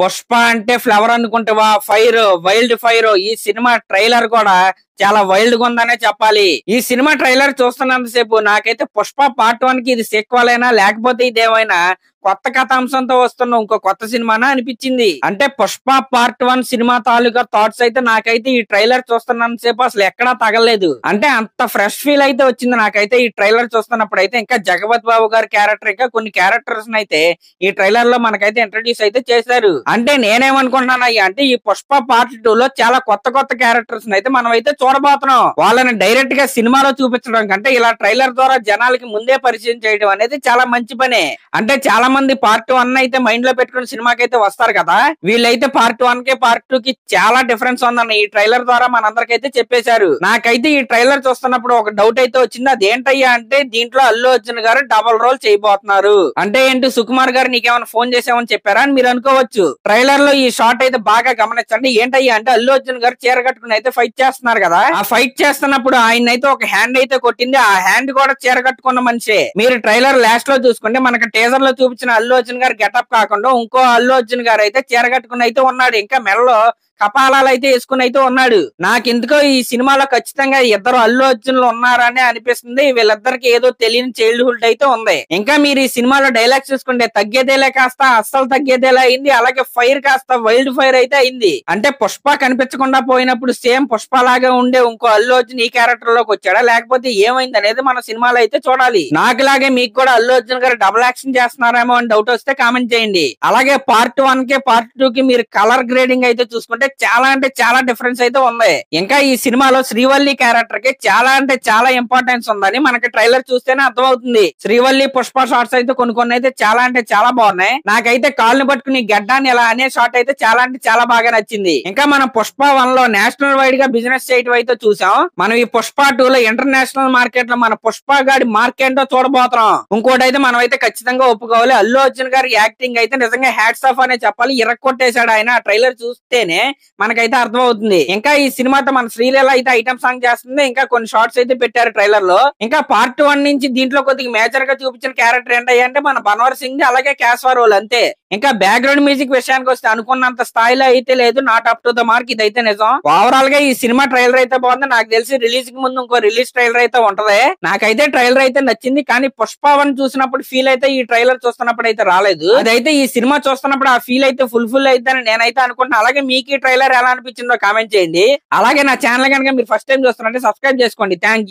పుష్ప అంటే flower అనుకుంటావా, fire, wild fire. ఈ cinema trailer కూడా చాలా వైల్డ్ గా ఉందనే చెప్పాలి. ఈ సినిమా ట్రైలర్ చూస్తున్నంతసేపు నాకైతే పుష్ప పార్ట్ 1 కి ఇది సీక్వెల్ అయినా లేకపోతే ఇదేమైనా కొత్త కథాంశంతో వస్తున్న ఇంకో కొత్త సినిమానా అనిపించింది. అంటే పుష్ప పార్ట్ 1 సినిమా తాలూకా థాట్స్ అయితే నాకైతే ఈ ట్రైలర్ చూస్తున్నంతసేపు అసలు ఎక్కడా తగలేదు. అంటే అంత ఫ్రెష్ ఫీల్ అయితే వచ్చింది నాకైతే ఈ ట్రైలర్ చూస్తున్నప్పుడు. అయితే ఇంకా జగపతి బాబు గారి క్యారెక్టర్, ఇంకా కొన్ని క్యారెక్టర్స్ అయితే ఈ ట్రైలర్ లో మనకైతే ఇంట్రడ్యూస్ అయితే చేశారు. అంటే నేనేమనుకుంటున్నాను అంటే ఈ పుష్ప పార్ట్ 2 లో చాలా కొత్త కొత్త క్యారెక్టర్స్ అయితే మనం అయితే చూడబోతున్నాం. వాళ్ళని డైరెక్ట్ గా సినిమాలో చూపించడం కంటే ఇలా ట్రైలర్ ద్వారా జనాలకి ముందే పరిచయం చేయడం అనేది చాలా మంచి పనే. అంటే చాలా మంది పార్ట్ 1 అయితే మైండ్ లో పెట్టుకుని సినిమాకి అయితే వస్తారు కదా, వీళ్ళైతే పార్ట్ 1 కి పార్ట్ 2 కి చాలా డిఫరెన్స్ ఉందని ఈ ట్రైలర్ ద్వారా మనందరికైతే చెప్పేశారు. నాకైతే ఈ ట్రైలర్ చూస్తున్నప్పుడు ఒక డౌట్ అయితే వచ్చింది. అదేంటయ్యా అంటే దీంట్లో అల్లు అర్జున్ గారు డబుల్ రోల్ చేయబోతున్నారు అంటే ఏంటి, సుకుమార్ గారు నీకేమైనా ఫోన్ చేసామని చెప్పారా అని మీరు అనుకోవచ్చు. ట్రైలర్ లో ఈ షాట్ అయితే బాగా గమనించండి. ఏంటయ్యా అంటే అల్లు అర్జున్ గారు చీర కట్టుకుని అయితే ఫైట్ చేస్తున్నారు కదా, ఆ ఫైట్ చేస్తున్నప్పుడు ఆయన అయితే ఒక హ్యాండ్ అయితే కొట్టింది. ఆ హ్యాండ్ కూడా చీర కట్టుకున్న మనిషే. మీరు ట్రైలర్ లాస్ట్ లో చూసుకుంటే మనకి టీజర్ లో చూపించిన అల్లు అర్జున్ గారు గెటప్ కాకుండా ఇంకో అల్లు అర్జున్ గారు అయితే చీర కట్టుకుని అయితే ఉన్నాడు. ఇంకా మెడలో కపాలాలు అయితే వేసుకుని అయితే ఉన్నాడు. నాకెందుకో ఈ సినిమాలో ఖచ్చితంగా ఇద్దరు అల్లు అర్జున్లు ఉన్నారని అనిపిస్తుంది. వీళ్ళిద్దరికి ఏదో తెలియని చైల్డ్హుడ్ అయితే ఉంది. ఇంకా మీరు ఈ సినిమాలో డైలాగ్స్ చూసుకుంటే తగ్గేదేలే కాస్త అస్సలు తగ్గేదేలా అయింది. అలాగే ఫైర్ కాస్త వైల్డ్ ఫైర్ అయితే అయింది. అంటే పుష్ప కనిపించకుండా పోయినప్పుడు సేమ్ పుష్ప లాగా ఉండే ఇంకో అల్లు అర్జున్ ఈ క్యారెక్టర్ లోకి వచ్చాడా లేకపోతే ఏమైంది అనేది మన సినిమాలో అయితే చూడాలి. నాకులాగే మీకు కూడా అల్లు అర్జున్ గారు డబుల్ యాక్షన్ చేస్తున్నారేమో అని డౌట్ వస్తే కామెంట్ చేయండి. అలాగే పార్ట్ 1 కి పార్ట్ 2 కి మీరు కలర్ గ్రేడింగ్ అయితే చూసుకుంటే చాలా అంటే చాలా డిఫరెన్స్ అయితే ఉంది. ఇంకా ఈ సినిమాలో శ్రీవల్లి క్యారెక్టర్ కి చాలా అంటే చాలా ఇంపార్టెన్స్ ఉందని మనకి ట్రైలర్ చూస్తేనే అర్థమవుతుంది. శ్రీవల్లి పుష్ప షాట్స్ అయితే కొన్ని అయితే చాలా అంటే చాలా బాగున్నాయి. నాకైతే కాళ్ళని పట్టుకుని గడ్డాన్ని ఎలా అనే షాట్ అయితే చాలా అంటే చాలా బాగా నచ్చింది. ఇంకా మనం పుష్ప 1 లో నేషనల్ వైడ్ గా బిజినెస్ చేయటం అయితే చూసాం. మనం ఈ పుష్ప 2 లో ఇంటర్నేషనల్ మార్కెట్ లో మన పుష్ప గాడి మార్కెట్ లో చూడబోతున్నాం. ఇంకోటి అయితే మనం అయితే ఖచ్చితంగా ఒప్పుకోవాలి, అల్లు అర్జున్ గారి యాక్టింగ్ అయితే నిజంగా హ్యాట్స్ ఆఫ్ అనే చెప్పాలి. ఇరక్కొట్టేశాడు ఆయన. ఆ ట్రైలర్ చూస్తేనే మనకైతే అర్థం అవుతుంది. ఇంకా ఈ సినిమాతో మన శ్రీలీల అయితే ఐటమ్ సాంగ్ చేస్తుంది. ఇంకా కొన్ని షార్ట్స్ అయితే పెట్టారు ట్రైలర్ లో. ఇంకా పార్ట్ 1 నుంచి దీంట్లో కొద్దిగా మేజర్ గా చూపించిన క్యారెక్టర్ ఏంటంటే మన బన్వర్ సింగ్ అలాగే క్యాస్వా రోల్ అంతే. ఇంకా బ్యాక్గ్రౌండ్ మ్యూజిక్ విషయానికి వస్తే అనుకున్నంత స్థాయిలో అయితే లేదు. Not up to the mark, ఇదైతే నిజం. ఓవరాల్ గా ఈ సినిమా ట్రైలర్ అయితే బాగుంది. నాకు తెలిసి రిలీజ్ కి ముందు ఇంకో రిలీజ్ ట్రైలర్ అయితే ఉంటది. నాకైతే ట్రైలర్ అయితే నచ్చింది. కానీ పుష్ప 1 చూసినప్పుడు ఫీల్ అయితే ఈ ట్రైలర్ చూస్తున్నప్పుడు అయితే రాలేదు. అదైతే ఈ సినిమా చూస్తున్నప్పుడు ఆ ఫీల్ అయితే ఫుల్ అయితే నేనైతే అనుకుంటున్నా. అలాగే మీకు ఈ ట్రైలర్ ఎలా అనిపించిందో కామెంట్ చేయండి. అలాగే నా ఛానల్ కనుక మీరు ఫస్ట్ టైం చూస్తున్నారంటే సబ్స్క్రైబ్ చేసుకోండి. Thank you.